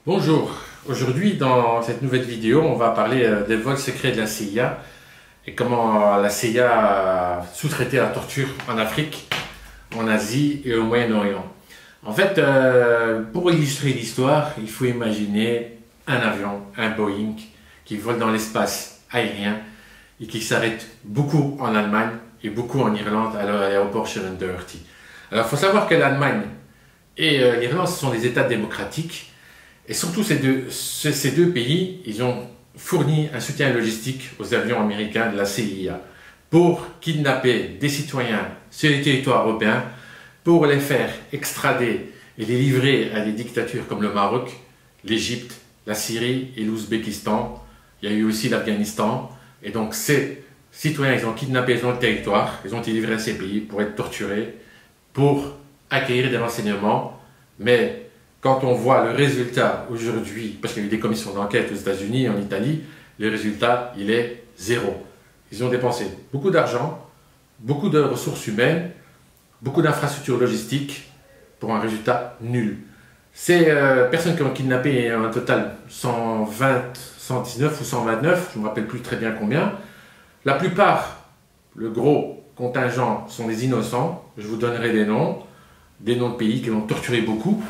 Bonjour, aujourd'hui dans cette nouvelle vidéo on va parler des vols secrets de la CIA et comment la CIA a sous-traité la torture en Afrique, en Asie et au Moyen-Orient. En fait, pour illustrer l'histoire, il faut imaginer un avion, un Boeing, qui vole dans l'espace aérien et qui s'arrête beaucoup en Allemagne et beaucoup en Irlande à l'aéroport Sharon Doherty. Alors il faut savoir que l'Allemagne et l'Irlande, ce sont des États démocratiques. Et surtout, ces deux pays, ils ont fourni un soutien logistique aux avions américains de la CIA pour kidnapper des citoyens sur les territoires européens, pour les faire extrader et les livrer à des dictatures comme le Maroc, l'Égypte, la Syrie et l'Ouzbékistan. Il y a eu aussi l'Afghanistan. Et donc, ces citoyens, ils ont kidnappé dans le territoire, ils ont été livrés à ces pays pour être torturés, pour acquérir des renseignements. Mais quand on voit le résultat aujourd'hui, parce qu'il y a eu des commissions d'enquête aux États-Unis et en Italie, le résultat, il est zéro. Ils ont dépensé beaucoup d'argent, beaucoup de ressources humaines, beaucoup d'infrastructures logistiques pour un résultat nul. Ces personnes qui ont kidnappé un total 119 ou 129, je ne me rappelle plus très bien combien, la plupart, le gros contingent, sont des innocents. Je vous donnerai des noms de pays qui ont torturé beaucoup.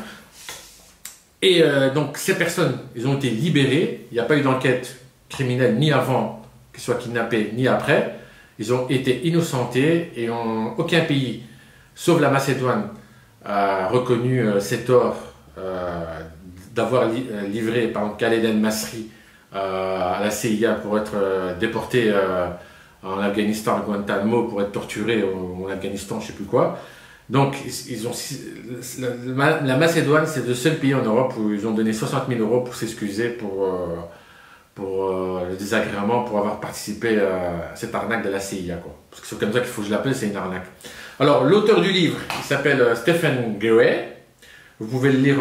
Et donc ces personnes, ils ont été libérées, il n'y a pas eu d'enquête criminelle ni avant qu'ils soient kidnappés, ni après. Ils ont été innocentés et aucun pays, sauf la Macédoine, a reconnu ses torts d'avoir livré par exemple Khaled El-Masri à la CIA pour être déporté en Afghanistan, à Guantanamo, pour être torturé en Afghanistan, je ne sais plus quoi. Donc, la Macédoine, c'est le seul pays en Europe où ils ont donné 60 000 € pour s'excuser pour le désagrément, pour avoir participé à cette arnaque de la CIA, quoi. Parce que c'est comme ça qu'il faut que je l'appelle, c'est une arnaque. Alors, l'auteur du livre, il s'appelle Stephen Gray. Vous pouvez le lire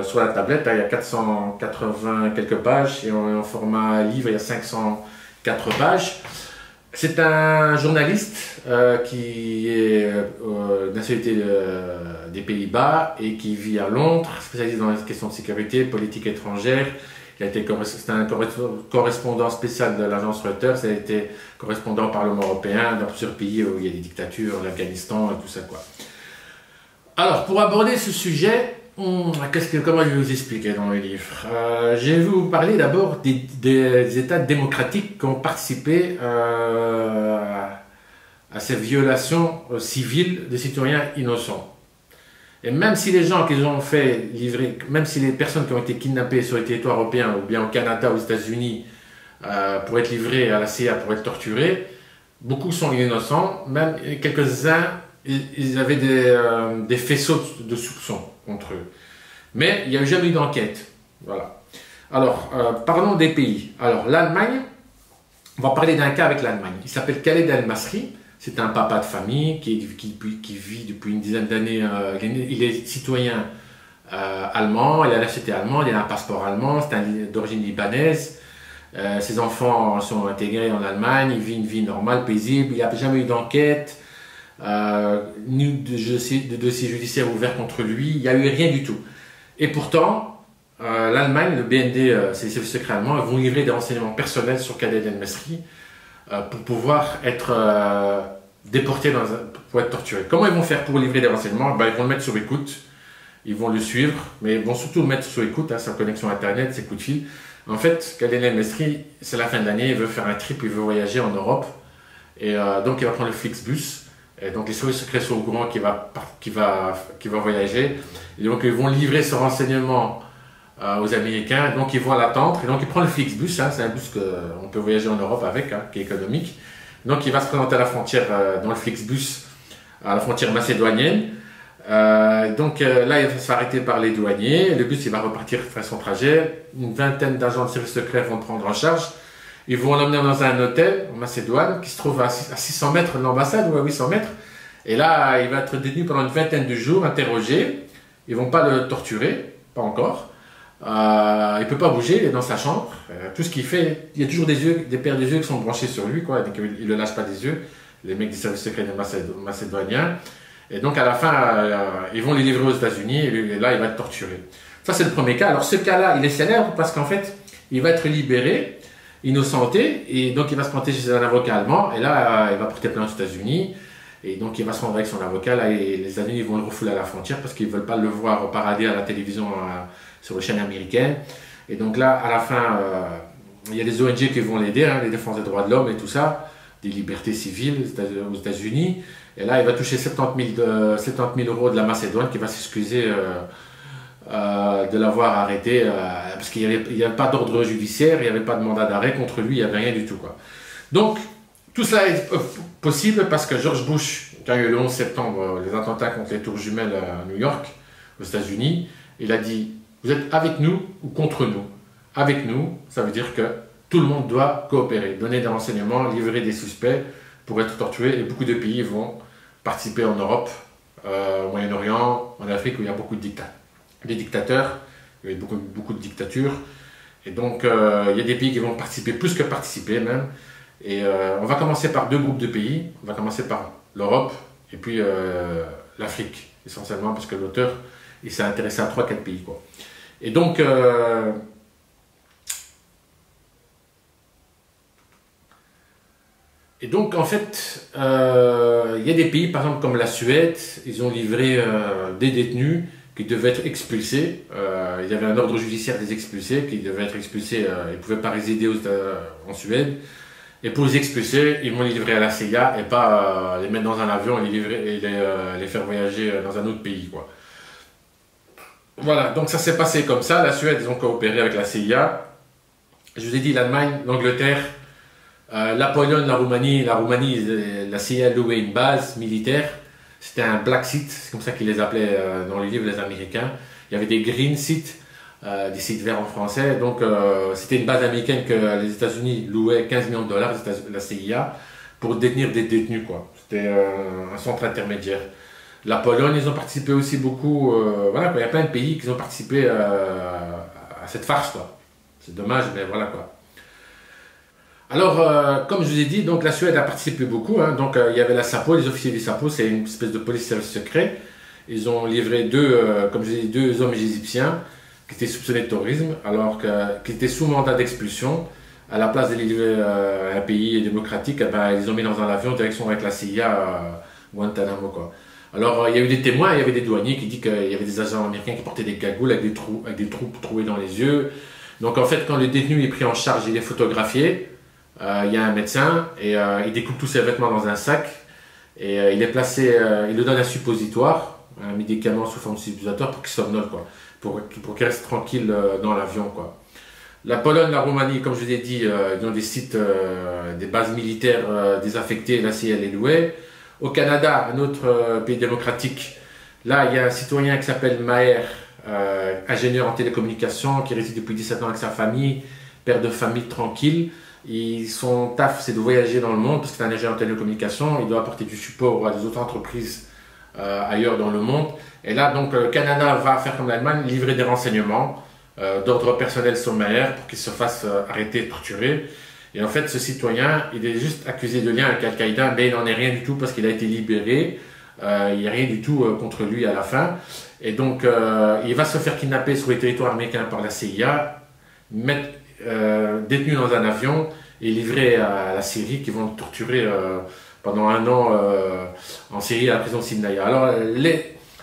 sur la tablette, hein, il y a 480 quelques pages, et en format livre, il y a 504 pages. C'est un journaliste qui est de nationalité des Pays-Bas et qui vit à Londres, spécialisé dans les questions de sécurité, politique étrangère. C'est un correspondant spécial de l'agence Reuters, il a été correspondant au Parlement européen dans plusieurs pays où il y a des dictatures, l'Afghanistan et tout ça, quoi. Alors, pour aborder ce sujet, comment je vais vous expliquer dans le livre? Je vais vous parler d'abord des États démocratiques qui ont participé à ces violations civiles des citoyens innocents. Et même si les gens qu'ils ont fait livrer, même si les personnes qui ont été kidnappées sur les territoires européens ou bien au Canada, aux États-Unis, pour être livrées à la CIA, pour être torturés, beaucoup sont innocents, même quelques-uns, ils avaient des faisceaux de soupçons contre eux. Mais il n'y a jamais eu d'enquête. Voilà. Alors, parlons des pays. Alors, l'Allemagne, on va parler d'un cas avec l'Allemagne. Il s'appelle Khaled El-Masri. C'est un papa de famille qui vit depuis une dizaine d'années. Il est citoyen allemand, il a la nationalité allemande, il a un passeport allemand, c'est d'origine libanaise. Ses enfants sont intégrés en Allemagne, il vit une vie normale, paisible. Il n'y a jamais eu d'enquête. Ni de dossier judiciaire ouvert contre lui, il n'y a eu rien du tout. Et pourtant, l'Allemagne, le BND, c'est les services secrets allemands, vont livrer des renseignements personnels sur Khaled El-Masri pour pouvoir être déporté, pour être torturé. Comment ils vont faire pour livrer des renseignements? Ils vont le mettre sur écoute, ils vont le suivre, mais ils vont surtout le mettre sur écoute, hein, sa connexion internet, ses coups de fil. En fait, Khaled El-Masri, c'est la fin de l'année, il veut faire un trip, il veut voyager en Europe, et donc il va prendre le Flixbus. Et donc les services secrets sont au courant qu'il va voyager. Et donc ils vont livrer ce renseignement aux Américains. Donc ils vont l'attendre. Et donc il prend le Flixbus. Hein, c'est un bus qu'on peut voyager en Europe avec, hein, qui est économique. Donc il va se présenter à la frontière, dans le Flixbus, à la frontière macédonienne. Là il va se faire arrêter par les douaniers. Le bus il va repartir faire son trajet. Une vingtaine d'agents de services secrets vont le prendre en charge. Ils vont l'emmener dans un hôtel en Macédoine qui se trouve à 600 mètres de l'ambassade ou à 800 mètres. Et là, il va être détenu pendant une vingtaine de jours, interrogé. Ils ne vont pas le torturer, pas encore. Il ne peut pas bouger, il est dans sa chambre. Tout ce qu'il fait, il y a toujours des paires d'yeux qui sont branchés sur lui, quoi. Donc, il ne le lâche pas des yeux, les mecs du service secret macédonien. Et donc à la fin, ils vont les livrer aux États-Unis et là, il va être torturé. Ça, c'est le premier cas. Alors, ce cas-là, il est célèbre parce qu'en fait, il va être libéré, innocenté, et donc il va se pointer chez un avocat allemand, et là, il va porter plainte aux États-Unis, et donc il va se rendre avec son avocat, là, et les États-Unis vont le refouler à la frontière parce qu'ils ne veulent pas le voir parader à la télévision sur les chaînes américaines. Et donc là, à la fin, il y a des ONG qui vont l'aider, hein, les défenses des droits de l'homme et tout ça, des libertés civiles aux États-Unis. Et là, il va toucher 70 000 euros de la Macédoine qui va s'excuser de l'avoir arrêté parce qu'il n'y avait pas d'ordre judiciaire, il n'y avait pas de mandat d'arrêt contre lui, il n'y avait rien du tout, quoi. Donc, tout cela est possible parce que George Bush, quand il y a eu le 11 septembre, les attentats contre les tours jumelles à New York, aux États-Unis, il a dit « Vous êtes avec nous ou contre nous ?» Avec nous, ça veut dire que tout le monde doit coopérer, donner des renseignements, livrer des suspects pour être torturés. Et beaucoup de pays vont participer en Europe, au Moyen-Orient, en Afrique où il y a beaucoup de dictateurs, il y a beaucoup de dictatures. Et donc, il y a des pays qui vont participer, plus que participer même. Et on va commencer par deux groupes de pays. On va commencer par l'Europe et puis l'Afrique, essentiellement, parce que l'auteur il s'est intéressé à 3-4 pays, quoi. Et donc, en fait, il y a des pays, par exemple, comme la Suède, ils ont livré des détenus qui devaient être expulsés. Il y avait un ordre judiciaire des expulsés, qui devaient être expulsés, ils ne pouvaient pas résider en Suède. Et pour les expulser, ils vont les livrer à la CIA et pas les mettre dans un avion et les faire voyager dans un autre pays, quoi. Voilà, donc ça s'est passé comme ça. La Suède, ils ont coopéré avec la CIA. Je vous ai dit l'Allemagne, l'Angleterre, la Pologne, la Roumanie, la CIA louait une base militaire. C'était un black site, c'est comme ça qu'ils les appelaient dans les livres les Américains. Il y avait des green sites, des sites verts en français. Donc c'était une base américaine que les États-Unis louaient 15 millions de dollars, la CIA, pour détenir des détenus, quoi. C'était un centre intermédiaire. La Pologne, ils ont participé aussi beaucoup. Voilà, quoi. Il y a plein de pays qui ont participé à cette farce, quoi. C'est dommage, mais voilà, quoi. Alors, comme je vous ai dit, donc la Suède a participé beaucoup, hein. Donc, il y avait la SAPO, les officiers du SAPO, c'est une espèce de police service secret. Ils ont livré comme je vous ai dit, deux hommes égyptiens qui étaient soupçonnés de terrorisme, qui étaient sous mandat d'expulsion. À la place de les livrer à un pays démocratique, eh ben, ils les ont mis dans un avion direction avec la CIA à Guantanamo, quoi. Alors, il y a eu des témoins, il y avait des douaniers qui disent qu'il y avait des agents américains qui portaient des cagoules avec des troupes trouées dans les yeux. Donc, en fait, quand le détenu est pris en charge, il est photographié. Il y a un médecin et il découpe tous ses vêtements dans un sac et il est placé, il lui donne un suppositoire, un médicament sous forme de suppositoire pour qu'il somnole, quoi, pour qu'il reste tranquille dans l'avion, quoi. La Pologne, la Roumanie, comme je vous ai dit, ils ont des sites, des bases militaires désaffectées, la CIA les louait. Au Canada, un autre pays démocratique, là il y a un citoyen qui s'appelle Maher, ingénieur en télécommunications, qui réside depuis 17 ans avec sa famille, père de famille tranquille. Son taf, c'est de voyager dans le monde, parce que c'est un ingénieur en télécommunications, il doit apporter du support à des autres entreprises ailleurs dans le monde. Et là, donc, le Canada va faire comme l'Allemagne, livrer des renseignements d'ordre personnel sur Maher pour qu'il se fasse arrêter, torturer. Et en fait, ce citoyen, il est juste accusé de lien avec Al-Qaïda, mais il n'en est rien du tout parce qu'il a été libéré. Il n'y a rien du tout contre lui à la fin. Et donc, il va se faire kidnapper sur les territoires américains par la CIA, détenu dans un avion et livré à la Syrie, qui vont le torturer pendant 1 an en Syrie à la prison de Simnaya.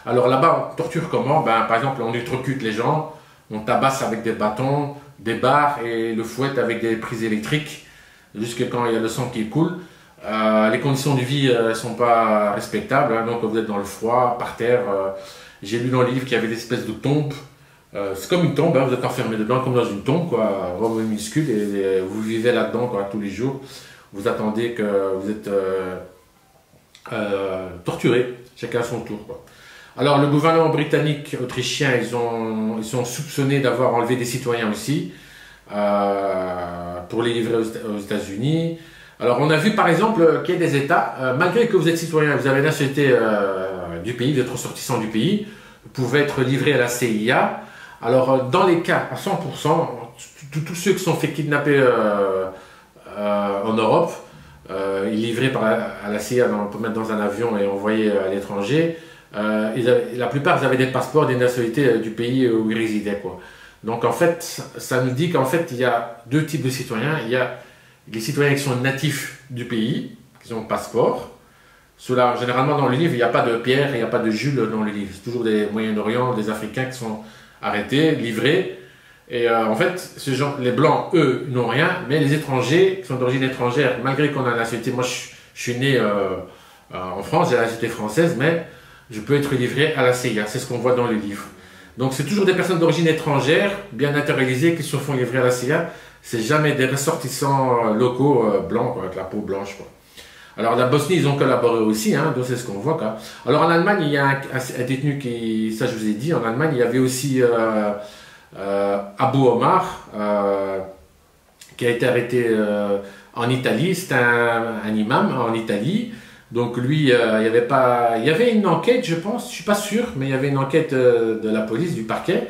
Alors là-bas, on torture comment? Ben, par exemple, on électrocute les gens, on tabasse avec des bâtons, des barres et le fouette avec des prises électriques jusqu'à quand il y a le sang qui coule. Les conditions de vie ne sont pas respectables, hein, donc vous êtes dans le froid, par terre. J'ai lu dans le livre qu'il y avait des espèces de tombes. C'est comme une tombe, hein, vous êtes enfermé dedans comme dans une tombe, quoi, vraiment minuscule, et vous vivez là-dedans, quoi, tous les jours. Vous attendez que vous êtes torturé, chacun à son tour, quoi. Alors, le gouvernement britannique, autrichien, ils sont soupçonnés d'avoir enlevé des citoyens aussi pour les livrer aux États-Unis. Alors, on a vu par exemple qu'il y a des États, malgré que vous êtes citoyen, vous avez la nationalité du pays, vous êtes ressortissant du pays, vous pouvez être livré à la CIA. Alors, dans les cas à 100%, tous ceux qui sont fait kidnapper en Europe, livrés à la CIA pour mettre dans un avion et envoyés à l'étranger, la plupart ils avaient des passeports, des nationalités du pays où ils résidaient, quoi. Donc en fait, ça nous dit qu'en fait, il y a deux types de citoyens. Il y a les citoyens qui sont natifs du pays, qui ont le passeport. Ceux-là, généralement dans le livre, il n'y a pas de Pierre, il n'y a pas de Jules dans le livre. C'est toujours des Moyen-Orient, des Africains qui sont arrêtés, livrés. Et en fait, les Blancs, eux, n'ont rien, mais les étrangers, qui sont d'origine étrangère, malgré qu'on a la nationalité, moi je suis né en France, j'ai la nationalité française, mais je peux être livré à la CIA. C'est ce qu'on voit dans le livre. Donc c'est toujours des personnes d'origine étrangère, bien naturalisées, qui se font livrer à la CIA. C'est jamais des ressortissants locaux blancs, quoi, avec la peau blanche, quoi. Alors la Bosnie, ils ont collaboré aussi, hein, donc c'est ce qu'on voit, quoi. Alors en Allemagne, il y a un détenu qui, ça je vous ai dit, en Allemagne, il y avait aussi Abu Omar, qui a été arrêté en Italie. C'est un imam en Italie. Donc lui, il y avait une enquête, je pense, je suis pas sûr, mais il y avait une enquête de la police, du parquet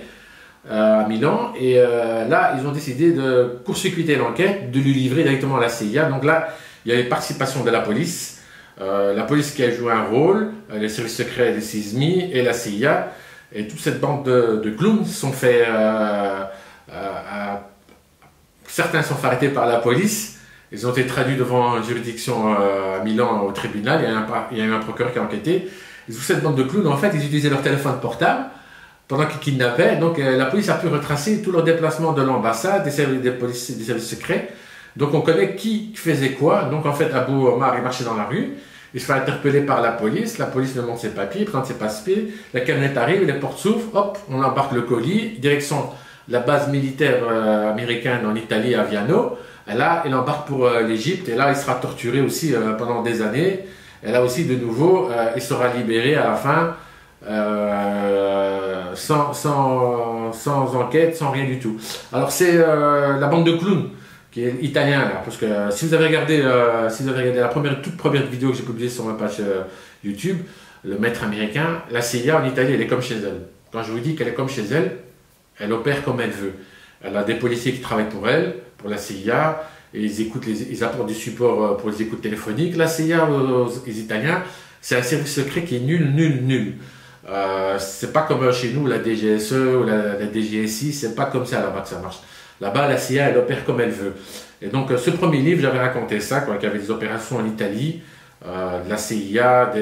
à Milan, et là, ils ont décidé de court-circuiter l'enquête, de lui livrer directement à la CIA. Donc là, il y avait participation de la police qui a joué un rôle, les services secrets des CISMI et la CIA, et toute cette bande de clowns sont fait, certains sont arrêtés par la police. Ils ont été traduits devant une juridiction à Milan au tribunal. Il y a eu un procureur qui a enquêté. Et sous cette bande de clowns, en fait, ils utilisaient leur téléphone portable pendant qu'ils kidnappaient. Donc la police a pu retracer tous leurs déplacements de l'ambassade, des services secrets. Donc on connaît qui faisait quoi. Donc en fait, Abu Omar, il marchait dans la rue. Il se fait interpeller par la police. La police lui montre ses papiers, il présente ses papiers. La camionnette arrive, les portes s'ouvrent. Hop, on embarque le colis. Direction la base militaire américaine en Italie, à Aviano. Et là, il embarque pour l'Égypte, et là, il sera torturé aussi pendant des années. Et là aussi, de nouveau, il sera libéré à la fin, sans enquête, sans rien du tout. Alors, c'est la bande de clowns, qui est italien, là, parce que si vous avez regardé, la toute première vidéo que j'ai publiée sur ma page YouTube, le maître américain, la CIA en Italie, elle est comme chez elle. Quand je vous dis qu'elle est comme chez elle, elle opère comme elle veut. Elle a des policiers qui travaillent pour elle, pour la CIA, et ils apportent du support pour les écoutes téléphoniques. La CIA aux Italiens, c'est un service secret qui est nul. C'est pas comme chez nous, la DGSE ou la DGSI, c'est pas comme ça là-bas que ça marche. Là-bas, la CIA, elle opère comme elle veut. Et donc, ce premier livre, j'avais raconté ça, qu'il y avait des opérations en Italie, de la CIA,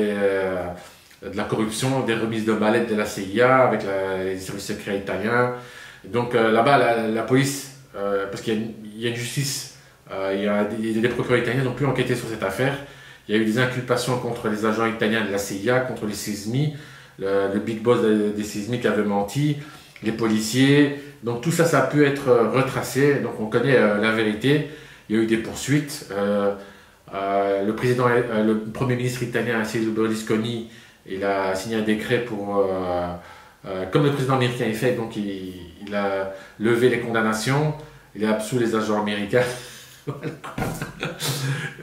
de la corruption, des remises de mallettes de la CIA avec les services secrets italiens. Donc là-bas, la police, parce qu'il y a une justice, il y a des procureurs italiens qui ont pu enquêter sur cette affaire. Il y a eu des inculpations contre les agents italiens de la CIA, contre les CISMI, le big boss des CISMI qui avait menti, les policiers. Donc tout ça, ça a pu être retracé. Donc on connaît la vérité. Il y a eu des poursuites. Le premier ministre italien, Silvio Berlusconi, il a signé un décret pour... comme le président américain est fait, donc il a levé les condamnations, il a absous les agents américains.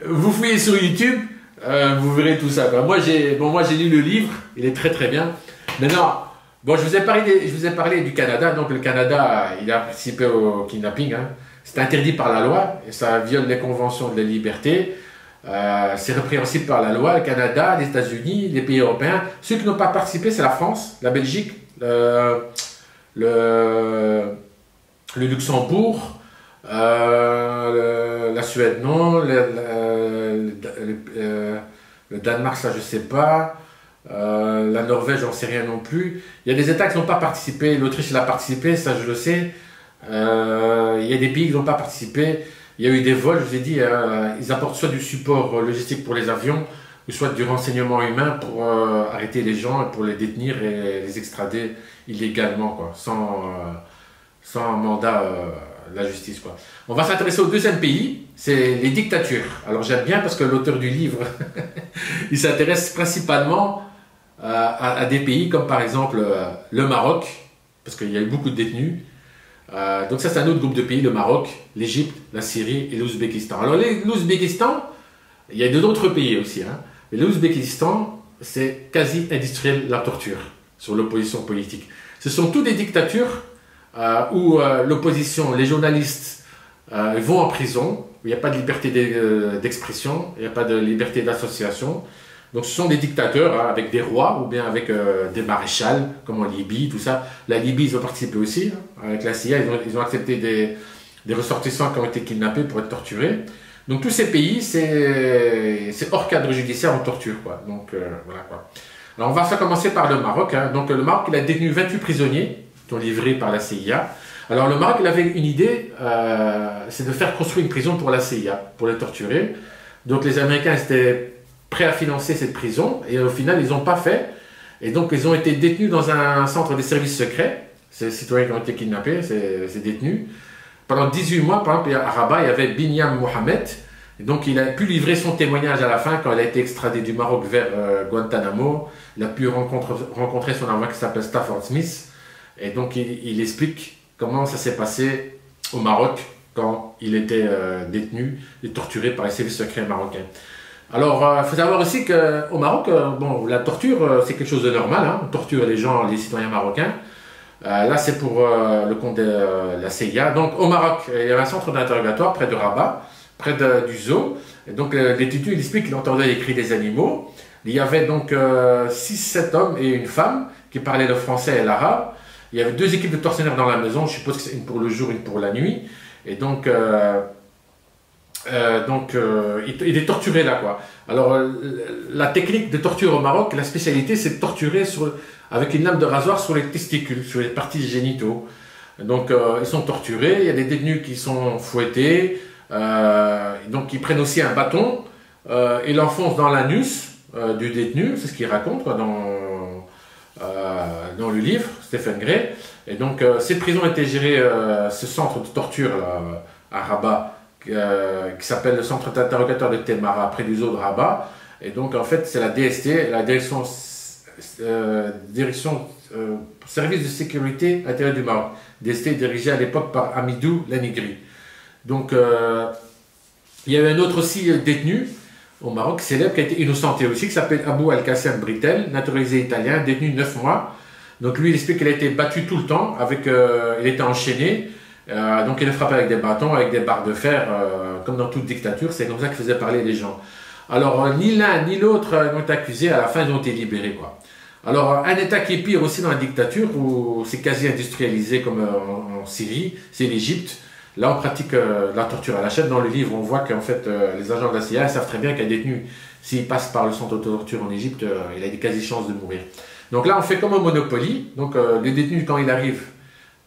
Vous fouillez sur YouTube, vous verrez tout ça. Moi j'ai lu le livre, il est très très bien. Maintenant, bon, je vous ai parlé du Canada. Donc le Canada, il a participé au kidnapping. Hein. C'est interdit par la loi, et ça viole les conventions de la liberté. C'est répréhensible par la loi. Le Canada, les États-Unis, les pays européens. Ceux qui n'ont pas participé, c'est la France, la Belgique, le Luxembourg, la Suède, non, le Danemark, ça je sais pas, la Norvège, j'en sais rien non plus. Il y a des États qui n'ont pas participé, l'Autriche elle a participé, ça je le sais. Il y a des pays qui n'ont pas participé. Il y a eu des vols, je vous ai dit, ils apportent soit du support logistique pour les avions, ou soit du renseignement humain pour arrêter les gens, et pour les détenir et les extrader illégalement, quoi, sans mandat de la justice, quoi. On va s'intéresser au deuxième pays, c'est les dictatures. Alors j'aime bien parce que l'auteur du livre, il s'intéresse principalement à des pays comme par exemple le Maroc, parce qu'il y a eu beaucoup de détenus. Donc ça c'est un autre groupe de pays, le Maroc, l'Égypte, la Syrie et l'Ouzbékistan. Alors l'Ouzbékistan, il y a d'autres pays aussi, hein. Mais l'Ouzbékistan, c'est quasi industriel la torture sur l'opposition politique. Ce sont toutes des dictatures où l'opposition, les journalistes vont en prison, où il n'y a pas de liberté d'expression, il n'y a pas de liberté d'association. Donc ce sont des dictateurs hein, avec des rois ou bien avec des maréchals, comme en Libye, tout ça. La Libye, ils ont participé aussi, hein, avec la CIA, ils ont accepté des ressortissants qui ont été kidnappés pour être torturés. Donc tous ces pays, c'est hors cadre judiciaire, on torture, quoi. Donc voilà, quoi. Alors on va commencer par le Maroc. Hein. Donc le Maroc, il a détenu 28 prisonniers, qui sont livrés par la CIA. Alors le Maroc, il avait une idée, c'est de faire construire une prison pour la CIA, pour les torturer. Donc les Américains étaient prêts à financer cette prison, et au final, ils n'ont pas fait. Et donc, ils ont été détenus dans un centre des services secrets. Ces citoyens qui ont été kidnappés, ces détenus. Pendant 18 mois, par exemple, à Rabat, il y avait Binyam Mohamed. Et donc, il a pu livrer son témoignage à la fin, quand il a été extradé du Maroc vers Guantanamo. Il a pu rencontrer son avocat qui s'appelle Stafford Smith. Et donc, il explique comment ça s'est passé au Maroc quand il était détenu et torturé par les services secrets marocains. Alors, il faut savoir aussi qu'au Maroc, bon, la torture, c'est quelque chose de normal. Hein. On torture les gens, les citoyens marocains. Là, c'est pour le compte de la CIA. Donc, au Maroc, il y avait un centre d'interrogatoire près de Rabat, près du zoo. Et donc, les détenus, il explique qu'il entendait les cris des animaux. Il y avait donc 6-7 hommes et une femme qui parlaient le français et l'arabe. Il y avait 2 équipes de tortionnaires dans la maison. Je suppose que c'est une pour le jour, une pour la nuit. Et donc... il est torturé là, quoi. Alors, la technique de torture au Maroc, la spécialité, c'est de torturer avec une lame de rasoir sur les testicules, sur les parties génitaux. Donc, ils sont torturés, il y a des détenus qui sont fouettés, donc ils prennent aussi un bâton, ils l'enfoncent dans l'anus du détenu, c'est ce qu'il raconte quoi, dans le livre, Stephen Gray. Et donc, cette prison était gérée, ce centre de torture à Rabat, qui s'appelle le centre d'interrogatoire de Temara, près du zoo de Rabat. Et donc, en fait, c'est la DST, la direction service de sécurité intérieure du Maroc. DST dirigée à l'époque par Amidou Lanigri. Donc, il y avait un autre aussi détenu au Maroc, célèbre, qui a été innocenté aussi, qui s'appelle Abou Al-Qassem Britel, naturalisé italien, détenu 9 mois. Donc, lui, il explique qu'il a été battu tout le temps, il était enchaîné. Donc il le frappait avec des bâtons, avec des barres de fer, comme dans toute dictature, c'est comme ça qu'il faisait parler les gens. Alors ni l'un ni l'autre n'ont été accusés, à la fin ils ont été libérés, quoi. Alors un état qui est pire aussi dans la dictature, où c'est quasi industrialisé comme en Syrie, c'est l'Égypte. Là on pratique la torture à la chaîne. Dans le livre on voit qu'en fait les agents de la CIA savent très bien qu'un détenu, s'il passe par le centre de torture en Égypte, il a des quasi-chances de mourir. Donc là on fait comme au Monopoly, donc le détenu quand il arrive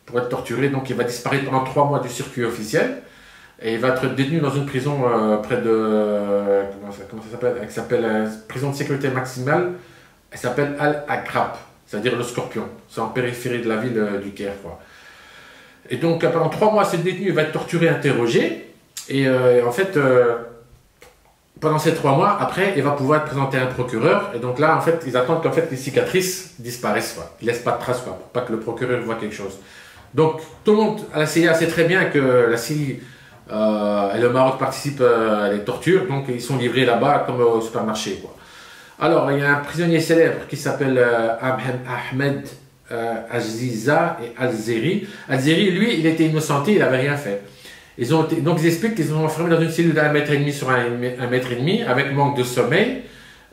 pour être torturé, donc il va disparaître pendant 3 mois du circuit officiel, et il va être détenu dans une prison près de... Comment ça s'appelle? Elle s'appelle prison de sécurité maximale, elle s'appelle Al-Aqrab, c'est-à-dire le scorpion, c'est en périphérie de la ville du Caire, quoi. Et donc pendant 3 mois, ce détenu va être torturé, interrogé, et en fait, pendant ces 3 mois, après, il va pouvoir être présenté à un procureur, et donc là, en fait, ils attendent qu'en fait les cicatrices disparaissent, quoi. Ils ne laissent pas de traces, quoi, pour pas que le procureur voit quelque chose. Donc, tout le monde à la CIA sait très bien que la Syrie et le Maroc participent à les tortures, donc ils sont livrés là-bas comme au supermarché, quoi. Alors, il y a un prisonnier célèbre qui s'appelle Ahmed Aziza et Al-Zeri. Al-Zeri, lui, il était innocenté, il n'avait rien fait. Donc, ils expliquent qu'ils ont enfermé dans une cellule d'1,5 mètre sur 1,5 mètre, avec manque de sommeil,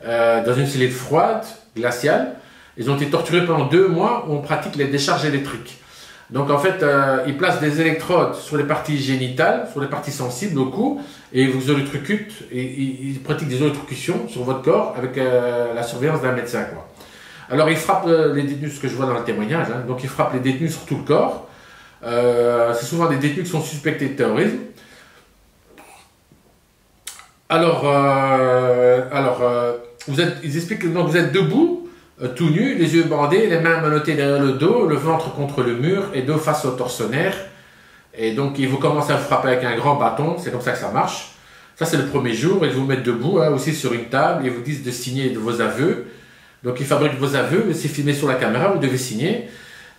dans une cellule froide, glaciale. Ils ont été torturés pendant 2 mois où on pratique les décharges électriques. Donc en fait, ils placent des électrodes sur les parties génitales, sur les parties sensibles au cou, et ils vous électrocutent, et ils pratiquent des électrocutions sur votre corps avec la surveillance d'un médecin, quoi. Alors ils frappent les détenus, ce que je vois dans le témoignage, hein, donc ils frappent les détenus sur tout le corps. C'est souvent des détenus qui sont suspectés de terrorisme. Alors, ils expliquent que donc, vous êtes debout, tout nu, les yeux bandés, les mains menottées derrière le dos, le ventre contre le mur et dos face au tortionnaire. Et donc, ils vous commencent à vous frapper avec un grand bâton, c'est comme ça que ça marche. Ça, c'est le premier jour. Ils vous mettent debout, hein, aussi sur une table, et vous disent de signer vos aveux. Donc, ils fabriquent vos aveux, c'est filmé sur la caméra, vous devez signer.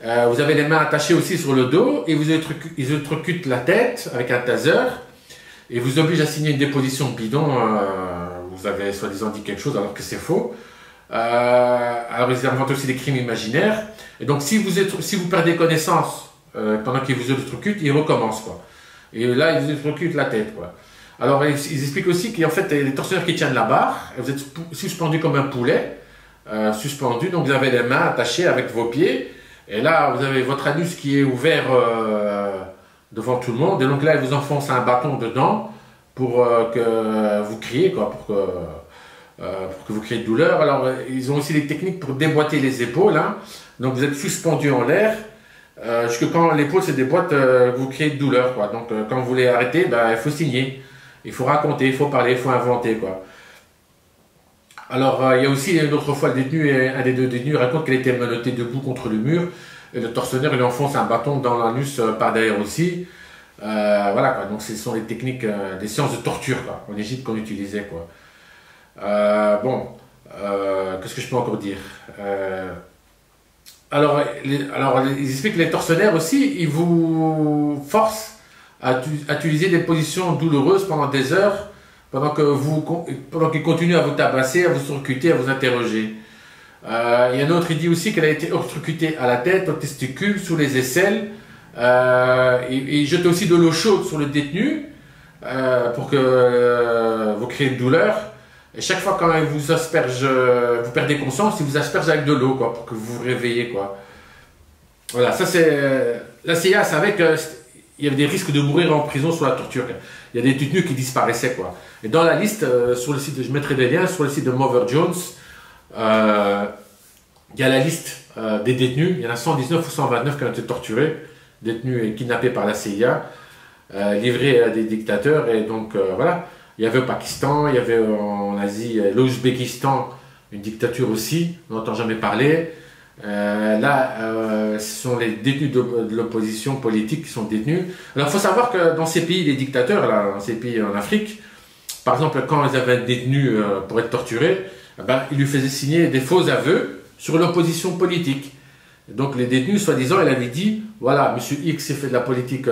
Vous avez les mains attachées aussi sur le dos, et ils électrocutent la tête avec un taser, et vous obligent à signer une déposition bidon. Vous avez soi-disant dit quelque chose alors que c'est faux. Alors ils inventent aussi des crimes imaginaires, et donc si vous perdez connaissance pendant qu'ils vous électrocutent, ils recommencent, quoi. Et là ils vous électrocutent la tête, quoi. Alors, ils expliquent aussi qu'en fait, il y a des tortionnaires qui tiennent la barre, et vous êtes suspendu comme un poulet, suspendu, donc vous avez les mains attachées avec vos pieds, et là, vous avez votre anus qui est ouvert devant tout le monde, et donc là, ils vous enfoncent un bâton dedans pour que vous criez, quoi, pour que vous criez de douleur. Alors, ils ont aussi des techniques pour déboîter les épaules, hein. Donc vous êtes suspendu en l'air, jusque quand l'épaule se déboîte, vous criez de douleur, quoi. Donc quand vous voulez arrêter, ben, il faut signer, il faut raconter, il faut parler, il faut inventer, quoi. Alors il y a aussi une autre fois, un des deux détenus raconte qu'il était menotté debout contre le mur, et le tortionnaire il enfonce un bâton dans l'anus par derrière aussi. Voilà, quoi. Donc ce sont les techniques, des séances de torture, quoi, en Égypte qu'on utilisait, quoi. Bon, qu'est-ce que je peux encore dire? Alors, ils expliquent que les tortionnaires aussi, ils vous forcent à utiliser des positions douloureuses pendant des heures, pendant qu'ils continuent à vous tabasser, à vous surcuter, à vous interroger. Il y a un autre, il dit aussi qu'elle a été électrocutée à la tête, aux testicules, sous les aisselles. Il jette aussi de l'eau chaude sur le détenu pour que vous créez une douleur. Et chaque fois quand il vous asperge, vous perdez conscience, il vous asperge avec de l'eau, quoi, pour que vous vous réveillez, quoi. Voilà, ça c'est... La CIA savait qu'il y avait des risques de mourir en prison sous la torture. Il y a des détenus qui disparaissaient, quoi. Et dans la liste, sur le site, je mettrai des liens, sur le site de Mother Jones, il y a la liste des détenus. Il y en a 119 ou 129 qui ont été torturés, détenus et kidnappés par la CIA, livrés à des dictateurs, et donc voilà. Il y avait au Pakistan, il y avait en Asie, l'Ouzbékistan, une dictature aussi, on n'entend jamais parler. Là, ce sont les détenus de l'opposition politique qui sont détenus. Alors, il faut savoir que dans ces pays, les dictateurs, là, dans ces pays en Afrique, par exemple, quand ils avaient un détenu pour être torturé, ben, ils lui faisaient signer des faux aveux sur l'opposition politique. Donc, les détenus, soi-disant, il avait dit, voilà, M. X s'est fait de la politique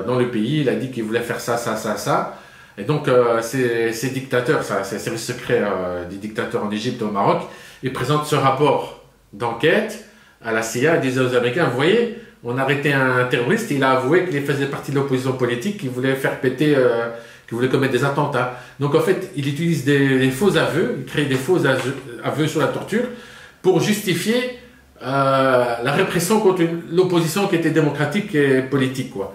dans le pays, il a dit qu'il voulait faire ça, ça, ça, ça. Et donc, ces dictateurs, ces services secrets des dictateurs en Égypte et au Maroc, ils présentent ce rapport d'enquête à la CIA et disent aux Américains, vous voyez, on a arrêté un terroriste et il a avoué qu'il faisait partie de l'opposition politique, qu'il voulait faire péter, qu'il voulait commettre des attentats. Donc, en fait, il utilise des faux aveux, il crée des faux aveux sur la torture pour justifier la répression contre l'opposition qui était démocratique et politique, quoi.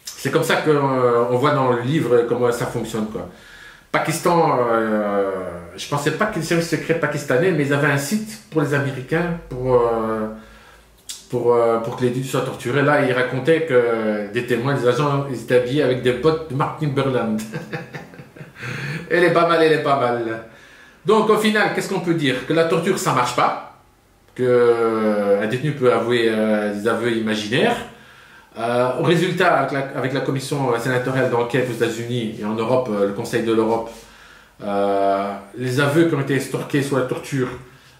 C'est comme ça qu'on voit dans le livre comment ça fonctionne, quoi. Pakistan, je ne pensais pas qu'il y ait des services secrets pakistanais, mais ils avaient un site pour les Américains pour que les détenus soient torturés. Là, ils racontaient que des témoins, des agents, ils étaient habillés avec des bottes de Mark Timberland. Elle est pas mal, elle est pas mal. Donc, au final, qu'est-ce qu'on peut dire? Que la torture, ça ne marche pas. Qu'un détenu peut avouer des aveux imaginaires. Au résultat, avec la commission sénatoriale d'enquête aux États-Unis et en Europe, le Conseil de l'Europe, les aveux qui ont été stockés sous la torture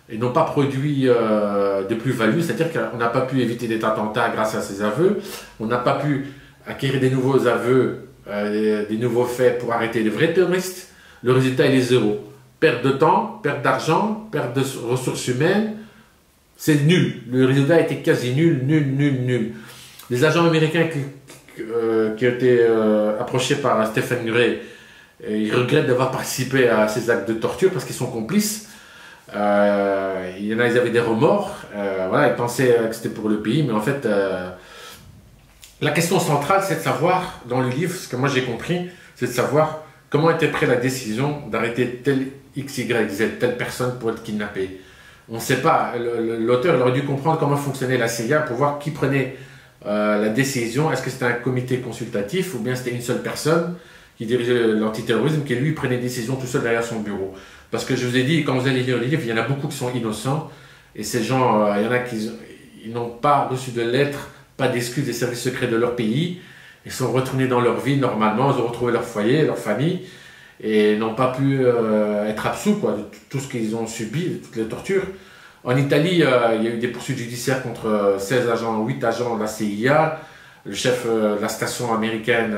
et n'ont pas produit de plus-value, c'est-à-dire qu'on n'a pas pu éviter des attentats grâce à ces aveux, on n'a pas pu acquérir des nouveaux aveux, des nouveaux faits pour arrêter les vrais terroristes. Le résultat, il est zéro. Perte de temps, perte d'argent, perte de ressources humaines, c'est nul. Le résultat a été quasi nul, nul, nul, nul. Les agents américains qui ont été approchés par Stephen Gray, ils regrettent d'avoir participé à ces actes de torture parce qu'ils sont complices. Il y en a, ils avaient des remords. Voilà, ils pensaient que c'était pour le pays, mais en fait, la question centrale, c'est de savoir, dans le livre, ce que moi j'ai compris, c'est de savoir comment était prise la décision d'arrêter tel X, Y, Z, telle personne pour être kidnappée. On ne sait pas. L'auteur aurait dû comprendre comment fonctionnait la CIA pour voir qui prenait la décision. Est-ce que c'était un comité consultatif ou bien c'était une seule personne qui dirigeait l'antiterrorisme qui lui prenait des décisions tout seul derrière son bureau. Parce que je vous ai dit, quand vous allez lire le livre, il y en a beaucoup qui sont innocents et ces gens, il y en a qui n'ont pas reçu de lettres, pas d'excuses des services secrets de leur pays. Ils sont retournés dans leur vie normalement, ils ont retrouvé leur foyer, leur famille et n'ont pas pu être absous, quoi, de tout ce qu'ils ont subi, de toutes les tortures. En Italie, il y a eu des poursuites judiciaires contre 16 agents, 8 agents de la CIA, le chef de la station américaine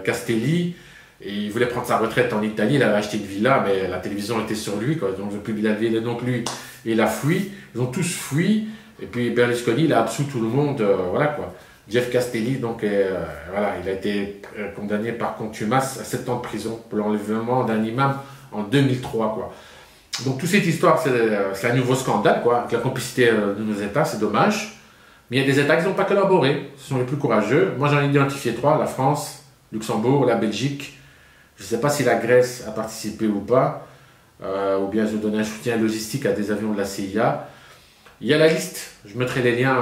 Castelli, et il voulait prendre sa retraite en Italie, il avait acheté une villa, mais la télévision était sur lui, quoi, donc plus la ville, donc lui, il a fui, ils ont tous fui, et puis Berlusconi, il a absous tout le monde, voilà quoi. Jeff Castelli, donc voilà, il a été condamné par contumace à 7 ans de prison pour l'enlèvement d'un imam en 2003, quoi. Donc toute cette histoire, c'est un nouveau scandale, quoi, avec la complicité de nos États, c'est dommage. Mais il y a des États qui n'ont pas collaboré, ce sont les plus courageux. Moi j'en ai identifié 3, la France, Luxembourg, la Belgique. Je ne sais pas si la Grèce a participé ou pas, ou bien ils ont donné un soutien logistique à des avions de la CIA. Il y a la liste, je mettrai les liens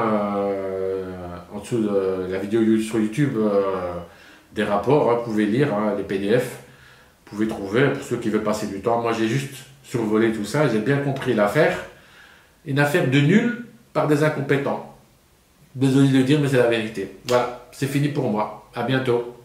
en dessous de la vidéo sur YouTube des rapports, hein, vous pouvez lire les PDF, vous pouvez trouver pour ceux qui veulent passer du temps. Moi j'ai juste survolé tout ça, j'ai bien compris l'affaire. Une affaire de nul par des incompétents. Désolé de le dire, mais c'est la vérité. Voilà, c'est fini pour moi. À bientôt.